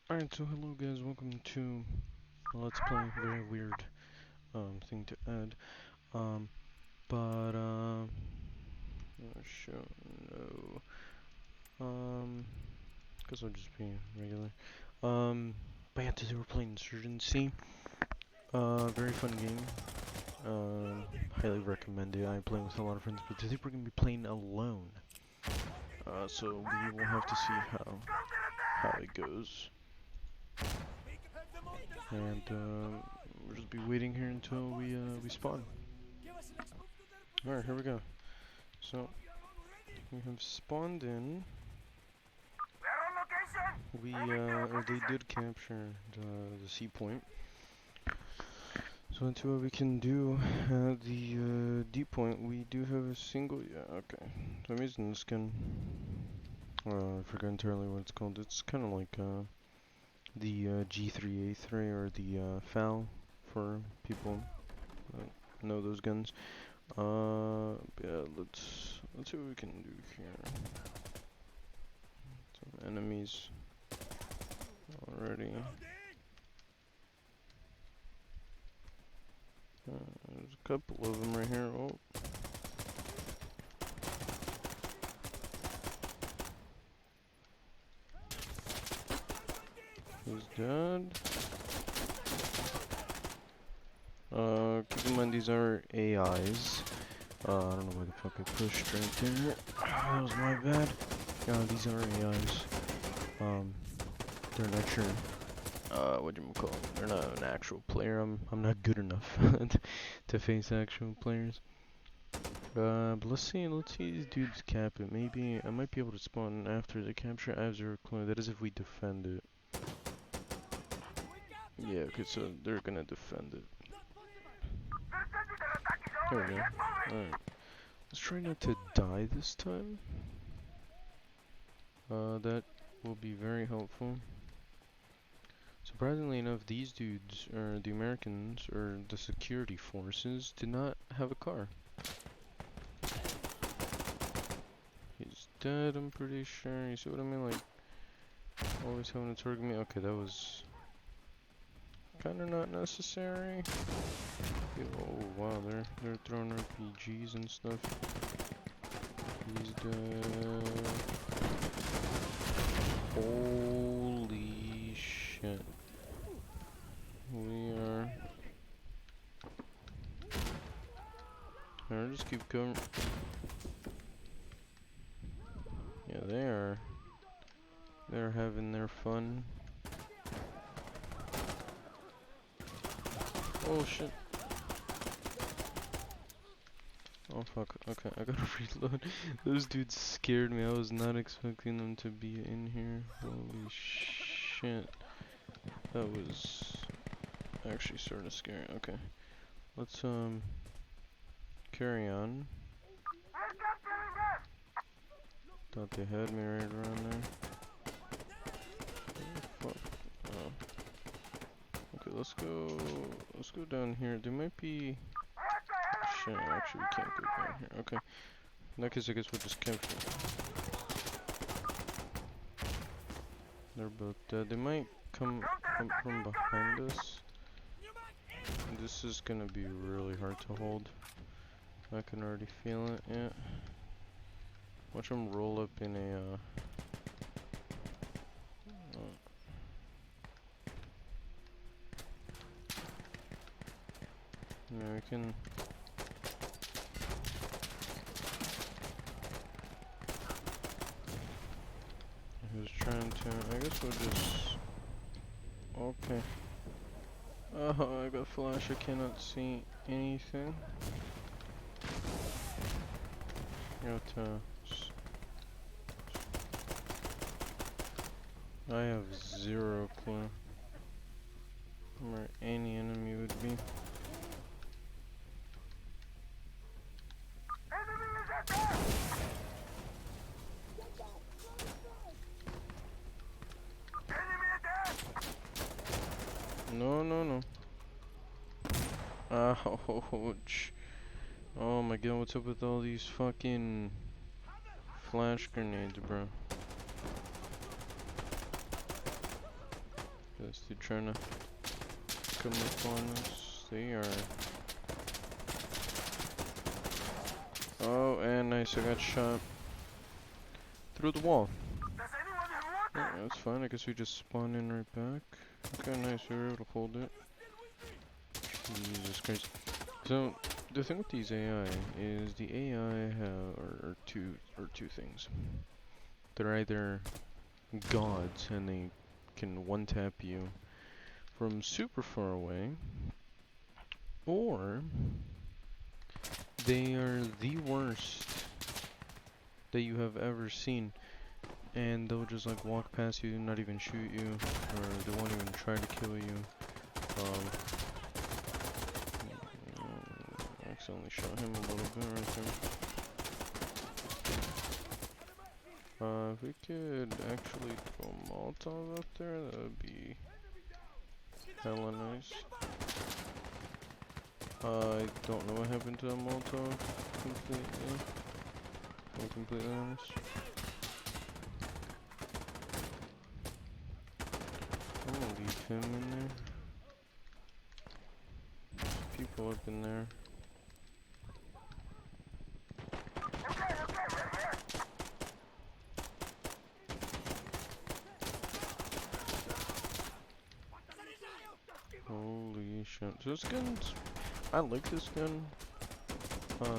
Alright, so hello guys, welcome to Let's Play. Very weird thing to add. Um but oh, sure, no. Guess I'll just be regular. But yeah, today we're playing Insurgency. Very fun game. Highly recommend it. I'm playing with a lot of friends, but today we're gonna be playing alone. So we will have to see how it goes. And we'll just be waiting here until we spawn. Alright, here we go. So we have spawned in. Or they did capture the sea point. So until what we can do at the D point, we do have a single. Yeah, okay. So I'm using this gun. I forgot entirely what it's called. It's kind of like the G3A3 or the FAL for people that know those guns. Yeah, let's see what we can do here. Some enemies already. There's a couple of them right here. Oh. He's dead. Keep in mind these are AIs. I don't know why the fuck I pushed right there. That was my bad. These are AIs. They're not sure. What do you call them? They're not an actual player. I'm not good enough to face actual players. But let's see these dudes cap it. Maybe I might be able to spawn after the capture. I have zero clue. That is if we defend it. Yeah, okay, so they're gonna defend it. There we go. Alright. Let's try not to die this time. That will be very helpful. Surprisingly enough, these dudes, or the Americans, or the security forces, did not have a car. He's dead, I'm pretty sure. You see what I mean? Like, always having to target me. Okay, that was kinda not necessary. Oh wow, they're throwing RPGs and stuff. He's dead. Holy shit. We are. Alright, just keep going. Yeah, they're having their fun. Oh shit. Oh fuck, okay, I gotta reload. Those dudes scared me. I was not expecting them to be in here. Holy shit. That was actually sort of scary. Okay. Let's carry on. Thought they had me right around there. Oh, fuck. Oh. Okay, let's go down here. There might be shit, actually we can't go down here. Okay. In that case I guess we'll just camp here. They're both dead. They might come from behind us. This is gonna be really hard to hold. I can already feel it, yeah. Watch them roll up in a yeah, we can. He was trying to. I guess we'll just. Okay. Oh, I got flash. I cannot see anything. I have zero clue where any enemy would be. No, no, no. Ouch. Oh my god, what's up with all these fucking flash grenades, bro? this dude trying to come up on us. They are. Oh, and nice, I got shot through the wall. Yeah, that's fine, I guess we just spawn in right back. Okay, nice, we were able to hold it. Jesus Christ. So, the thing with these AI is the AI are two things. They're either gods and they can one-tap you from super far away, or they are the worst that you have ever seen, and they'll just like walk past you and not even shoot you, or they won't even try to kill you. I accidentally shot him a little bit right there. If we could actually throw a Molotov up there, that would be hella nice. I don't know what happened to that Molotov completely. I'm completely honest. I'm gonna leave him in there. There's people up in there. Holy shit. So this gun's... I like this gun.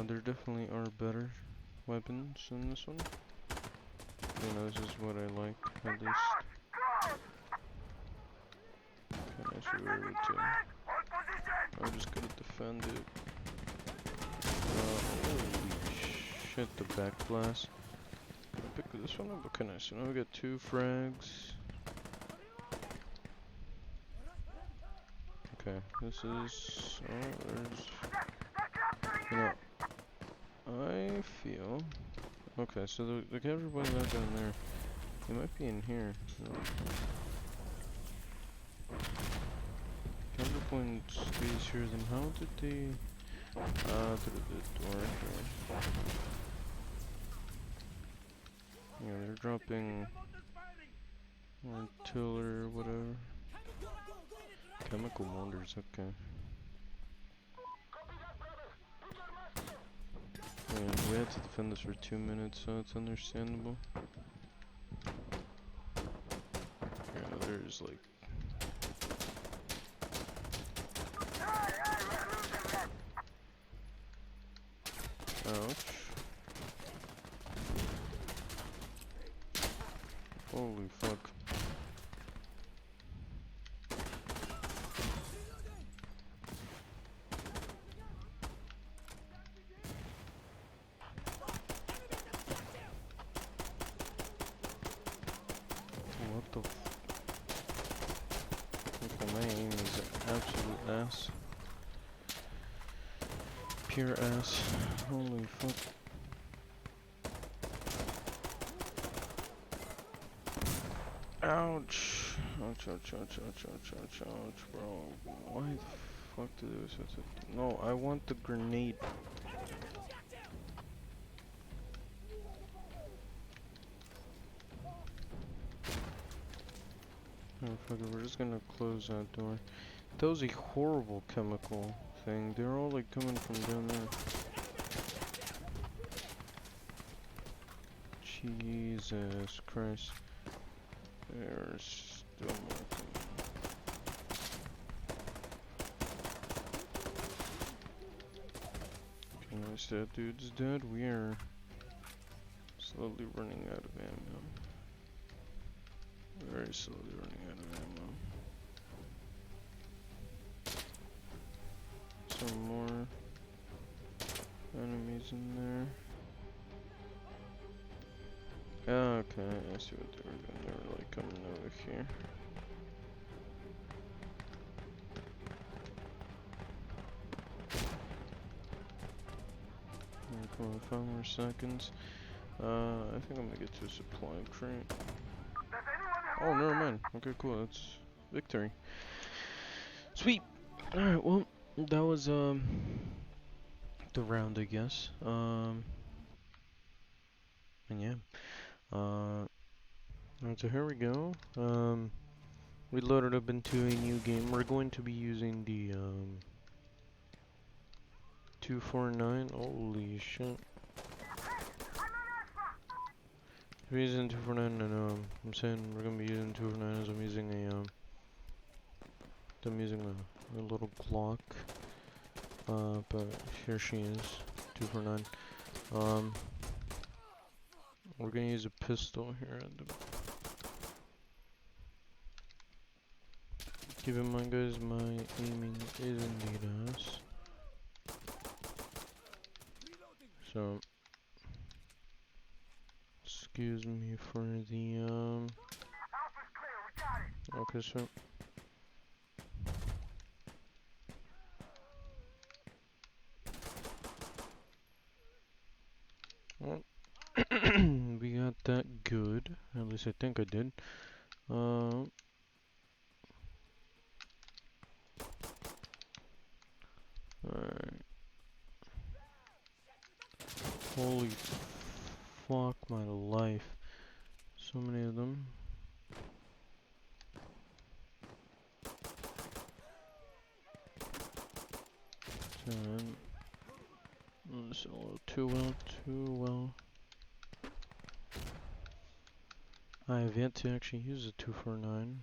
There definitely are better weapons than this one. You know, this is what I like, at least. Okay, nice, we were able to... I'm just gonna defend it. Holy shit, the back blast. Can I pick this one up? Okay, nice. So now we got 2 frags. Okay, this is... Oh, there's... You know, I feel... Okay, so the capture point not down there. It might be in here. No. Capture point stays here, then how did they... through the door here. Yeah, they're dropping... artillery or whatever. Chemical wonders, okay. And we had to defend this for 2 minutes, so it's understandable. Yeah, there's like... Ouch. Holy fuck. What the f... My aim is absolute ass. Pure ass. Holy fuck. Ouch. Ouch, ouch, ouch, ouch, ouch, ouch, ouch, bro. Why the fuck did this have to... No, I want the grenade. Oh, fuck it, we're just gonna close that door. That was a horrible chemical thing. They're all like coming from down there. Jesus Christ. They're still working. Okay, nice, that dude's dead. We are slowly running out of ammo. Very slowly running out of ammo. Some more enemies in there. Oh, okay, I see what they were doing. They were like coming over here. Come on, 5 more seconds. I think I'm gonna get to a supply crate. Oh, never mind. Okay, cool. That's victory. Sweet. All right. Well, that was the round, I guess. And yeah. Alright, so here we go. We loaded up into a new game. We're going to be using the 249. Holy shit. We're using 249 and I'm saying we're gonna be using 249 as I'm using a little Glock. But here she is, 249. We're gonna use a pistol here at the. Keep in mind, guys, my aiming is indeed ass. So, excuse me for the Okay, so. Well, we got that good. At least I think I did. Alright. Holy fuck my life. So many of them. This is a little too well. I have yet to actually use a 249.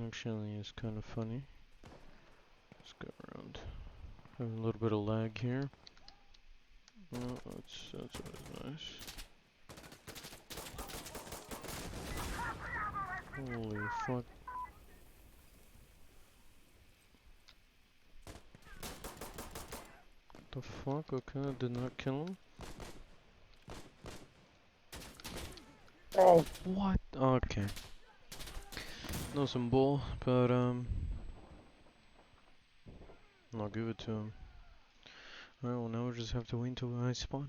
Actually, it's kind of funny. Let's go around. Have a little bit of lag here. Oh, that's always nice. Holy fuck. The fuck? Okay, I did not kill him. Oh, what? Okay. No, some bull, but I'll give it to him. Alright, well now we just have to wait until I spawn.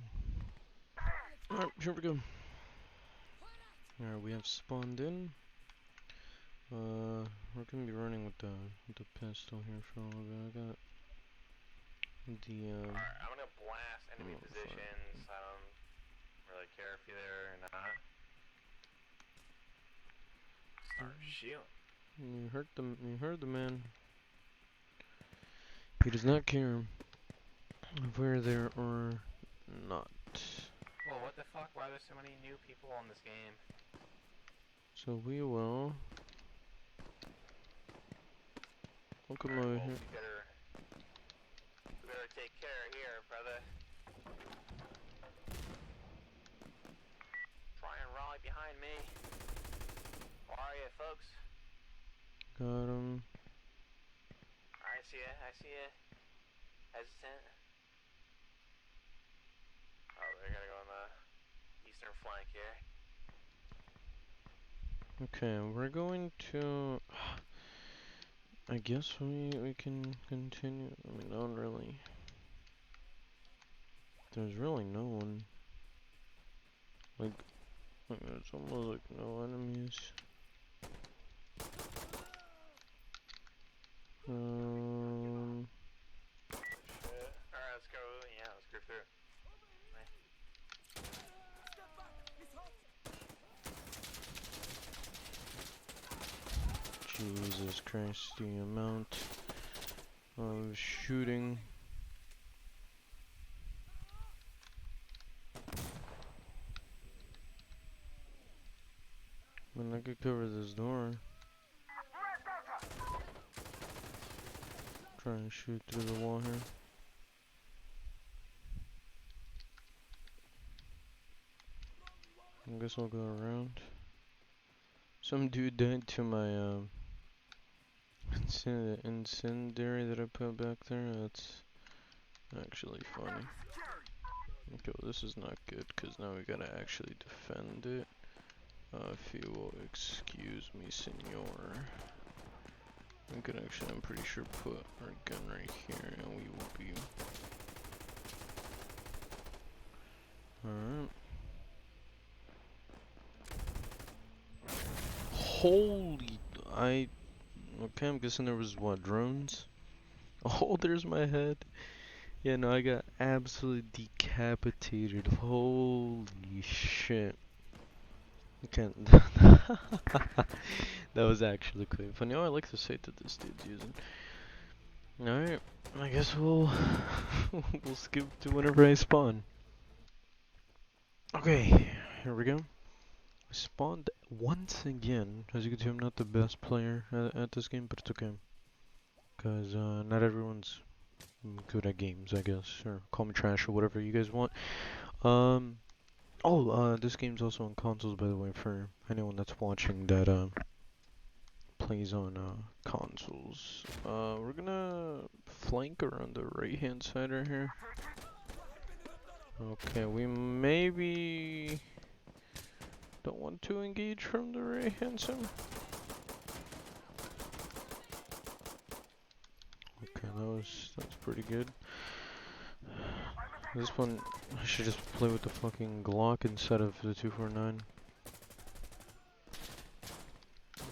Alright, here we go. Alright, we have spawned in. We're gonna be running with the pistol here for a little bit. I got the Alright, I'm gonna blast enemy positions. I don't really care if you're there or not. Start shooting. You heard the man. He does not care if we're there or not. Well, what the fuck? Why are there so many new people on this game? So we will. Welcome over here. We better take care here, brother. Try and rally behind me. Where are you, folks? Got him. I see ya. Hesitant. Oh, they're gonna go on the eastern flank here. Okay, we're going to. I guess we can continue. I mean, not really. There's really no one. Like there's almost like no enemies. Shit. Alright, let's go. Yeah, let's go through. Jesus Christ, the amount of shooting. I mean, I could cover this door. Try and shoot through the wall here. I guess I'll go around. Some dude died to my incendiary that I put back there. That's actually funny. Okay, well, this is not good because now we gotta actually defend it. If you will excuse me, senor. We could actually, I'm pretty sure, put our gun right here and we will be. Alright. Holy, okay, I'm guessing there was, what, drones? Oh, there's my head. Yeah, no, I got absolutely decapitated. Holy shit. You can't. That was actually quite funny. Oh, I like the site that this dude's using. Alright, I guess we'll we'll skip to whenever I spawn. Okay, here we go. I spawned once again. As you can see, I'm not the best player at this game, but it's okay. Because not everyone's good at games, I guess. Or call me trash or whatever you guys want. This game's also on consoles, by the way, for anyone that's watching that plays on consoles. We're gonna flank around the right-hand side right here. Okay, we maybe don't want to engage from the right-hand side. Okay, that's pretty good. This one, I should just play with the fucking Glock instead of the 249.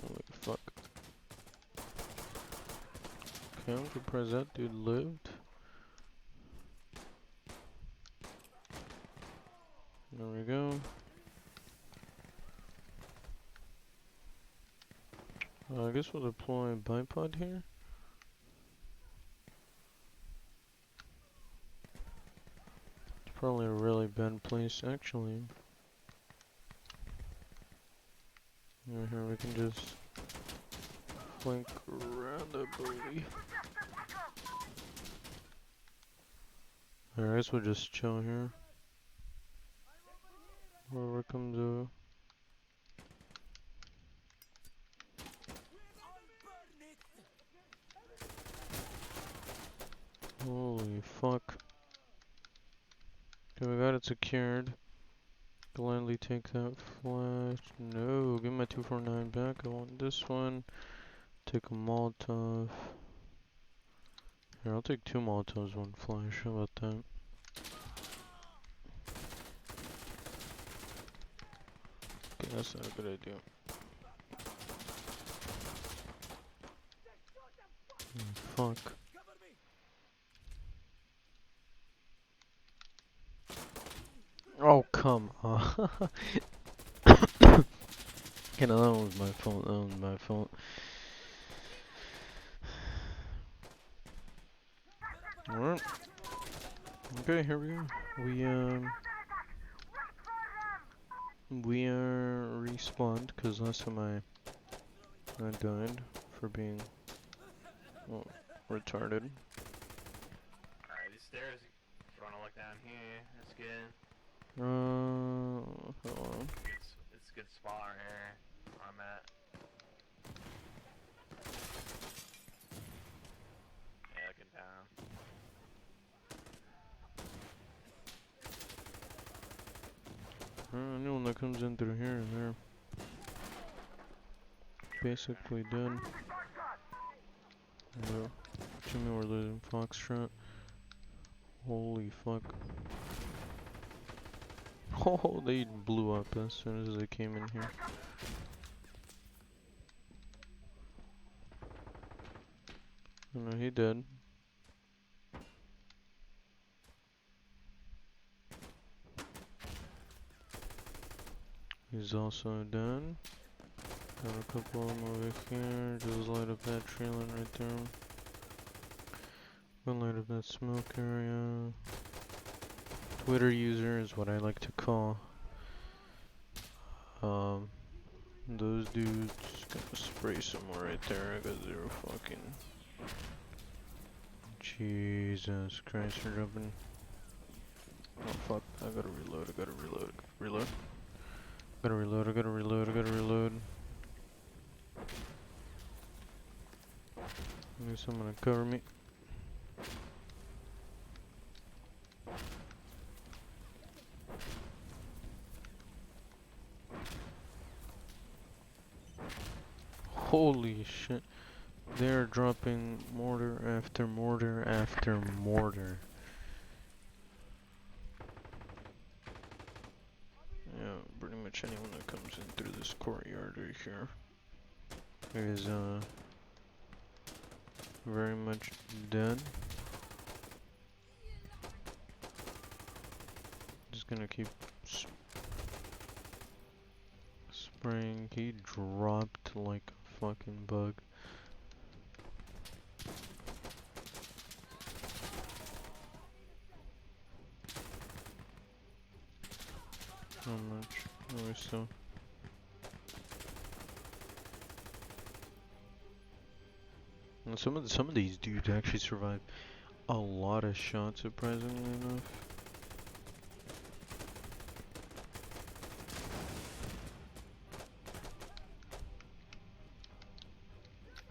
Holy fuck. Okay, I'm surprised that dude lived. There we go. I guess we'll deploy a bipod here. It's probably a really bad place, actually. Right here we can just flank around the booty. Alright, I guess we'll just chill here. Whoever comes over. Holy fuck. Okay, we got it secured. Gladly take that flash. No, give my 249 back. I want this one. Take a Molotov. Here, I'll take 2 Molotovs, 1 flash. How about that? Okay, that's not a good idea. Fuck. Oh, come on. Okay, no, that was my fault. That was my fault. Alright. Okay, here we go. We are respawned because last time I died for being retarded. Alright, these stairs, if you wanna look down here, that's good. Hold on. It's a good spot right here, where I'm at. Yeah, looking down. Anyone that comes in through here, they're basically dead. No. Jimmy, we're losing Foxtrot. Holy fuck. Oh, they blew up as soon as they came in here. Oh no, he dead. He's also done. Got a couple of them over here. Just light up that tree line right there. Gonna light up that smoke area. Twitter user is what I like to call those dudes. Gonna spray some more right there because they're fucking Jesus Christ, you're jumping. Oh fuck, I gotta reload, I gotta reload, reload. Gotta reload, I gotta reload, I gotta reload. I need someone to cover me. Holy shit. They're dropping mortar after mortar after mortar. Yeah, pretty much anyone that comes in through this courtyard right here is very much dead. Just gonna keep spraying. He dropped like a fucking bug. How much? Oh, still. And some of these dudes actually survive a lot of shots, surprisingly enough.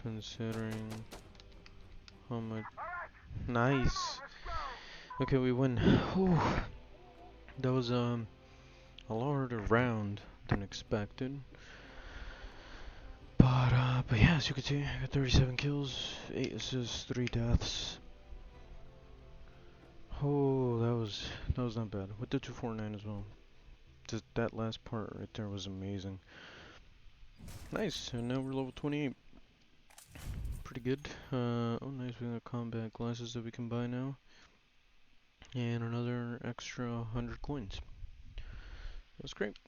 Considering how much. Nice. Okay, we win. Whew. That was a lot harder round than expected. But yeah, as you can see, I got 37 kills, 8 assists, 3 deaths. Oh, that was not bad. With the 249 as well. Just that last part right there was amazing. Nice, and now we're level 28. Pretty good. Oh nice, we got combat glasses that we can buy now. And another extra 100 coins. That's great.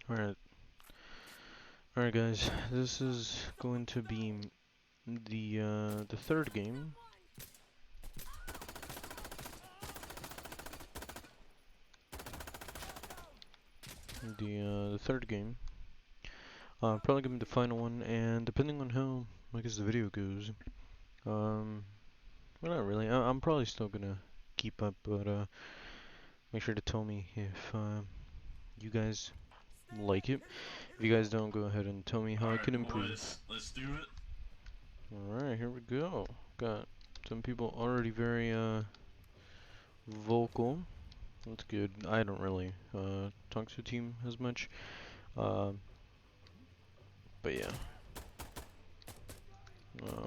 Alright. Alright guys, this is going to be the third game. The third game. Probably gonna be the final one, and depending on how I guess the video goes, well not really. I'm probably still gonna keep up, but make sure to tell me if you guys like it. If you guys don't, go ahead and tell me how I can improve. Boys, let's do it. Alright, here we go. Got some people already very vocal. That's good. I don't really talk to the team as much. But yeah.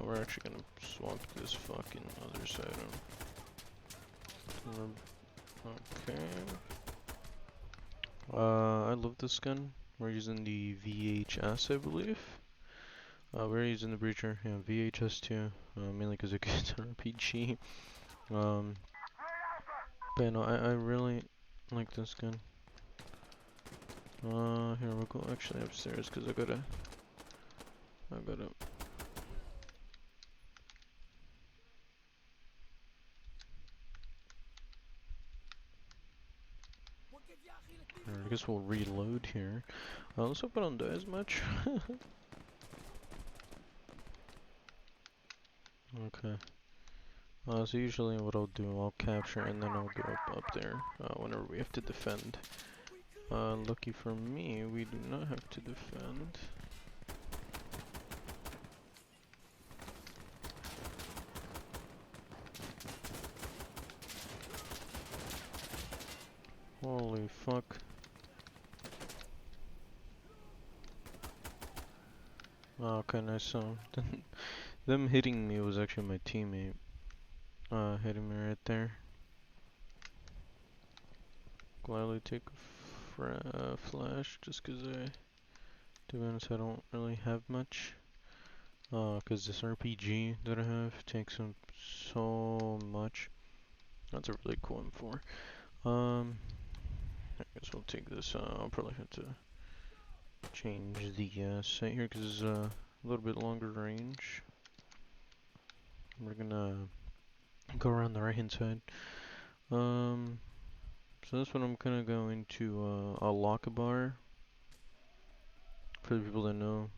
We're actually gonna swap this fucking other side on. Okay. I love this gun. We're using the VHS, I believe. We're using the breacher, yeah, VHS too, mainly because it gets RPG. But yeah, no, I really like this gun. Here we'll go actually upstairs because I gotta. I guess we'll reload here. Let's hope I don't die as much. Okay. So usually what I'll do, I'll capture and then I'll go up there whenever we have to defend. Lucky for me, we do not have to defend. Holy fuck. Oh, okay, nice. So them hitting me was actually my teammate. Hitting me right there. Gladly take a flash just cause to be honest, I don't really have much. Cause this RPG that I have takes up so much. That's a really cool M4. I guess we'll take this. I'll probably have to change the sight here because it's a little bit longer range. We're gonna go around the right hand side. So this one I'm gonna go into a lock bar. For the people that know,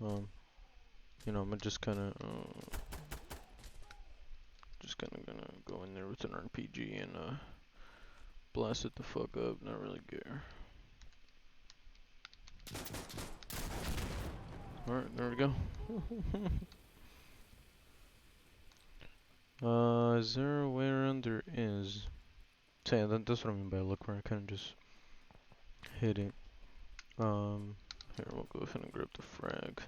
you know, I'm just kind of gonna go in there with an RPG and blast it the fuck up. Not really care. Alright, there we go. Is there a way around? There is. So yeah, that's what I mean by look where I kind of just hit it. Here, we'll go ahead and grab the frag.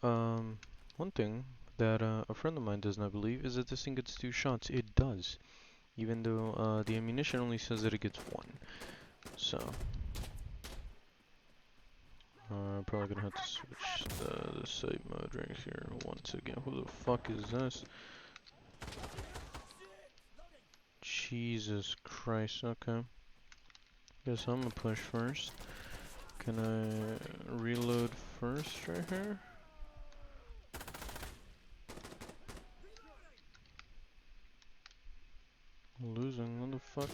One thing that a friend of mine does not believe is that this thing gets 2 shots. It does. Even though the ammunition only says that it gets 1. So, I'm probably gonna have to switch the sight mode right here once again. Who the fuck is this? Jesus Christ, okay. Guess I'm gonna push first. Can I reload first right here? Losing, what the fuck?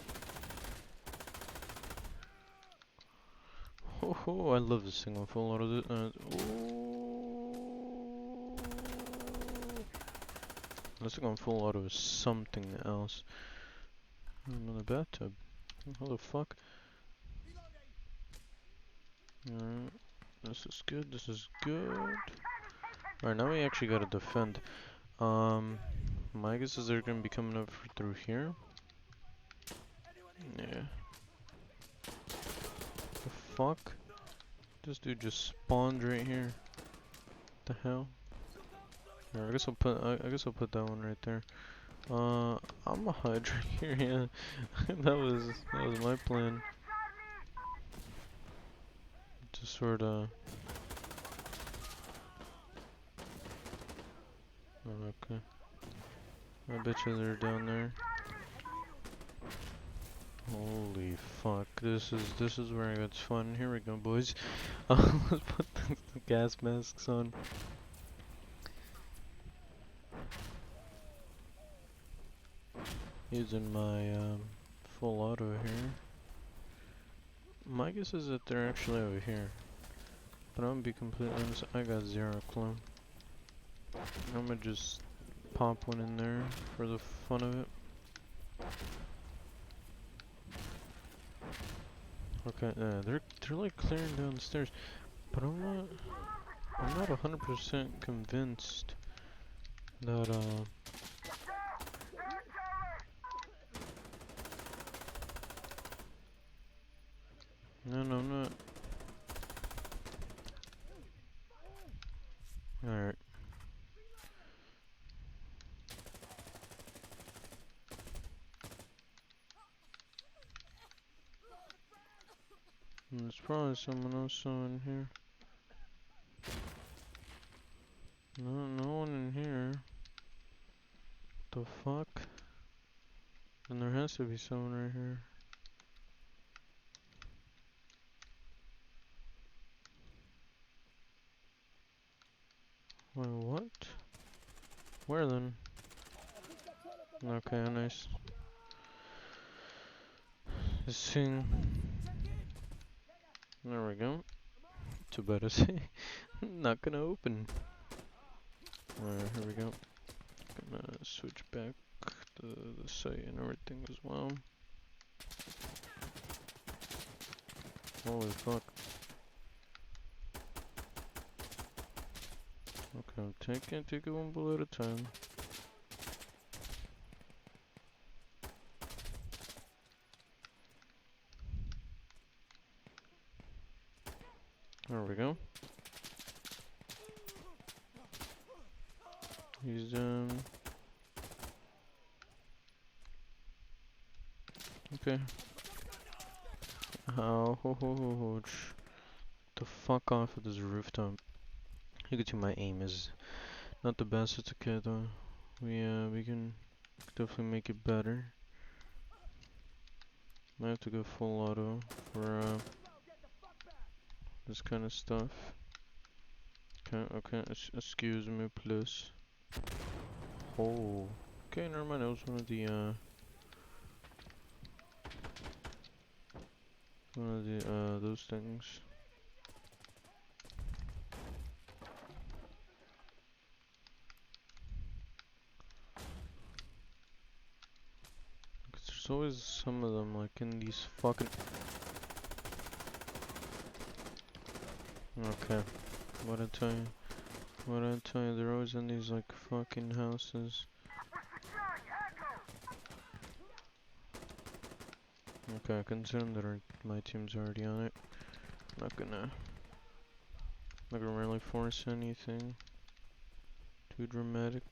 Oh, I love this thing. I'm full out of it. Unless I'm full out of something else. I'm in the bathtub. How the fuck? Alright. This is good. This is good. Alright, now we actually gotta defend. My guess is they're gonna be coming up through here. Yeah. The fuck? This dude just spawned right here. The hell? Here, I guess I'll put that one right there. I'm a hide right here. Yeah, that was my plan. Just sorta. Oh, okay. I bet you they're down there. Holy fuck! This is where it gets fun. Here we go, boys. Let's put the gas masks on. Using my full auto here. My guess is that they're actually over here. But I'm gonna be completely honest, I got zero clue. I'm gonna just pop one in there for the fun of it. Okay, they're like clearing down the stairs, but I'm not 100% convinced that no, I'm not. Alright. There's probably someone else in here. No one in here. The fuck? And there has to be someone right here. Wait, what? Where then? Okay, nice. This thing. There we go. Too bad to say. Not gonna open. Alright, here we go. Gonna switch back the site and everything as well. Holy fuck. Okay, take it one bullet at a time. There we go. He's okay. Oh, the fuck off of this rooftop. You can see my aim is not the best. It's okay though. We can definitely make it better. Might have to go full auto for this kind of stuff. Okay, excuse me, please. Oh, okay, never mind. That was one of the those things. There's always some of them like in these fucking. Okay, what I tell you, they're always in these like fucking houses. Okay, considering that my team's already on it, not gonna really force anything too dramatic.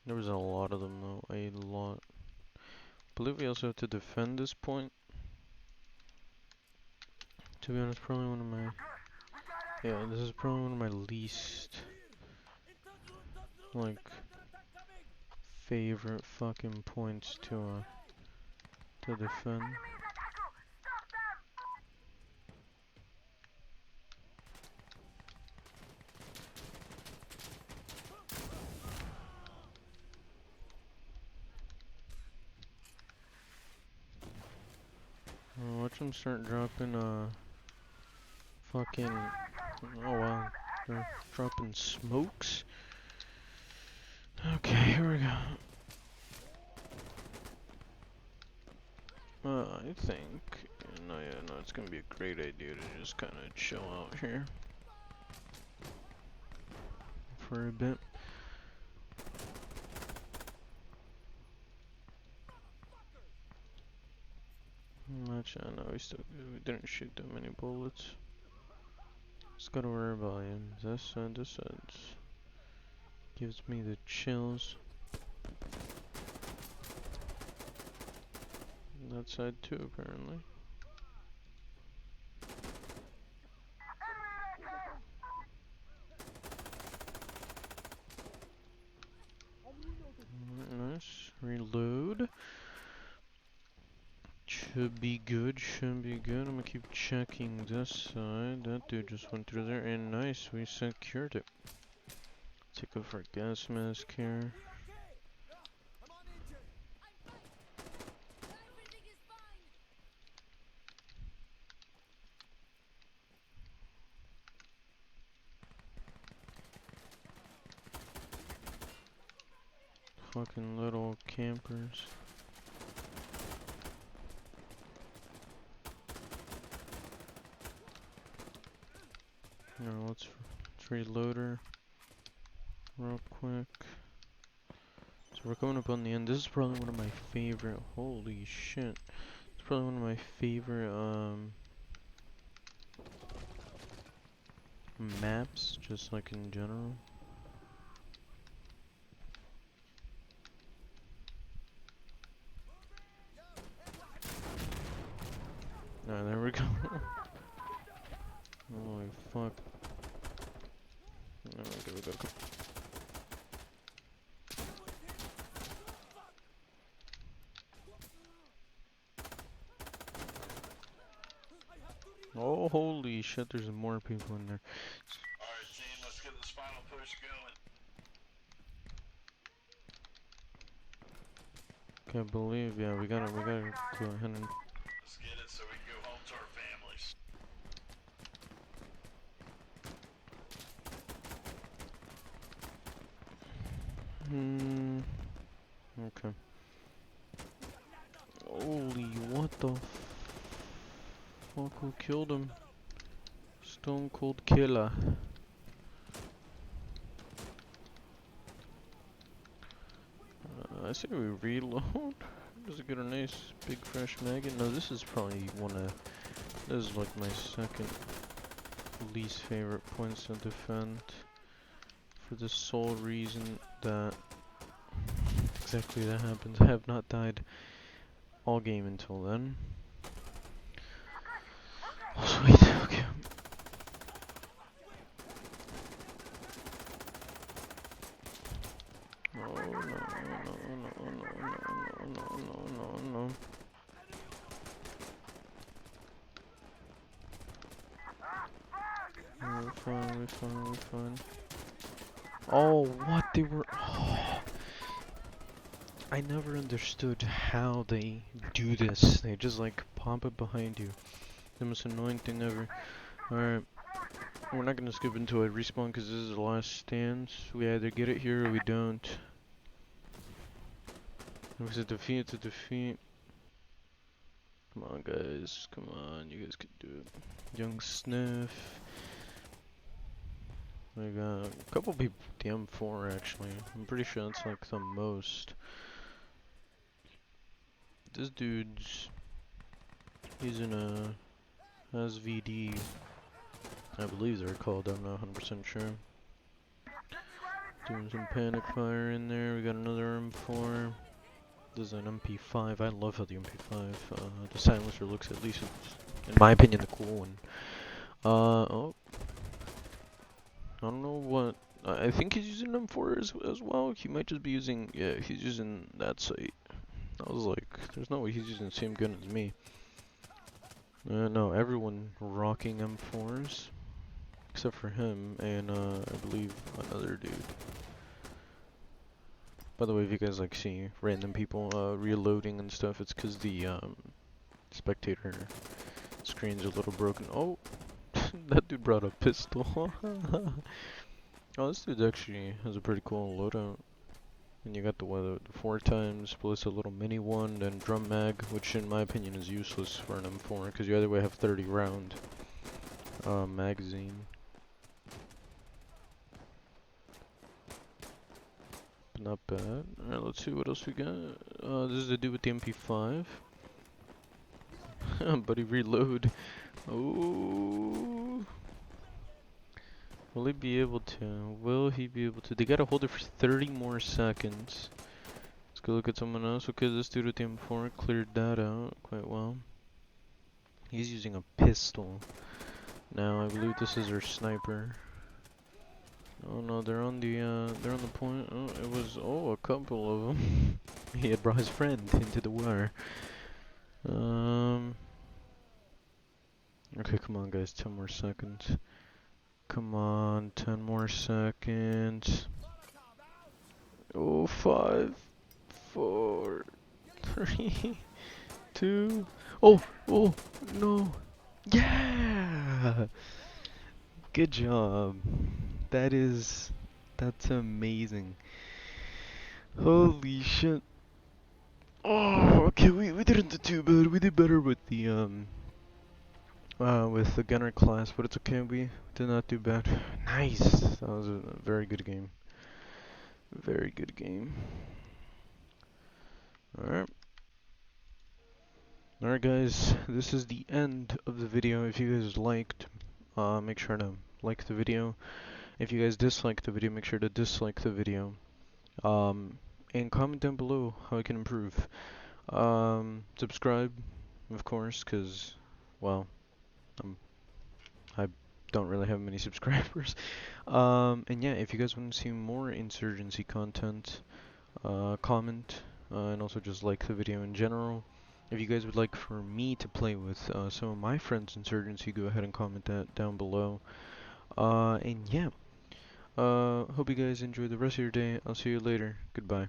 There was a lot of them though, a lot. I believe we also have to defend this point. To be honest, probably one of my... Yeah, this is probably one of my least... like... favorite fucking points to to defend. Watch them start dropping fucking, oh wow, they're dropping smokes. Okay, here we go. I think, no, it's gonna be a great idea to just kind of chill out here for a bit. Actually, no, we didn't shoot that many bullets. Just gotta worry about him. This side gives me the chills. That side too, apparently. Nice. Reload. Should be good, I'm gonna keep checking this side. That dude just went through there, and nice, we secured it. Take off our gas mask here. Fucking little campers. Now let's reload her real quick. So we're coming up on the end. This is probably one of my favorite. Holy shit! It's probably one of my favorite maps, just like in general. Alright, there we go. Holy fuck. There we go. Oh, holy shit, there's more people in there. Alright, team, let's get this final push going. Can't believe, yeah, we gotta go ahead and... Let's get it so we can go home to our families. Okay. Holy, what the fuck, who killed him? Stone Cold Killer. I say we reload. Just get a nice big fresh maggot. No, this is probably this is like my second least favorite points to defend. For the sole reason that exactly that happens. I have not died all game until then. Oh, sweet, okay. No. We're fine. Oh, what they were. Oh, I never understood how they do this. They just like pop it behind you. The most annoying thing ever. Alright. We're not gonna skip into a respawn because this is the last stand. We either get it here or we don't. If it's a defeat, it's a defeat. Come on, guys. Come on, you guys can do it. Young Sniff. We got a couple people with the M4 actually. I'm pretty sure that's like the most. This dude's using a SVD. I believe they're called, I'm not 100% sure. Doing some panic fire in there. We got another M4. This is an MP5. I love how the MP5, the silencer looks, at least in my opinion, the cool one. Oh. I don't know what. I think he's using M4 as well. He might just be using. Yeah, he's using that sight. I was like, there's no way he's using the same gun as me. No, everyone rocking M4s. Except for him and I believe another dude. By the way, if you guys like see random people reloading and stuff, it's because the spectator screen's a little broken. Oh, that dude brought a pistol. Oh, this dude actually has a pretty cool loadout. And you got the 4x plus a little mini one, then drum mag, which in my opinion is useless for an M4 because you either way have 30 round magazine. But not bad. Alright, let's see what else we got. This is the dude with the MP5. Buddy, reload. Oh. Will he be able to? Will he be able to? They gotta hold it for 30 more seconds. Let's go look at someone else. Okay, this dude with the M4 cleared that out quite well. He's using a pistol. Now I believe this is our sniper. Oh no, they're on the point. Oh, it was a couple of them. He had brought his friend into the war. Okay, come on, guys. 10 more seconds. Come on, 10 more seconds. Oh, 5, 4, 3, 2. Oh, no. Yeah! Good job. That's amazing. Holy shit. Oh, okay, we didn't do too bad. We did better with the gunner class, but it's okay. We did not do bad. Nice. That was a very good game. Very good game. Alright. Alright guys, this is the end of the video. If you guys liked, make sure to like the video. If you guys disliked the video, make sure to dislike the video. And comment down below how I can improve. Subscribe, of course, because, well, I don't really have many subscribers. And yeah, if you guys want to see more insurgency content, comment, and also just like the video in general. If you guys would like for me to play with some of my friends insurgency, go ahead and comment that down below. And yeah, hope you guys enjoy the rest of your day. I'll see you later. Goodbye.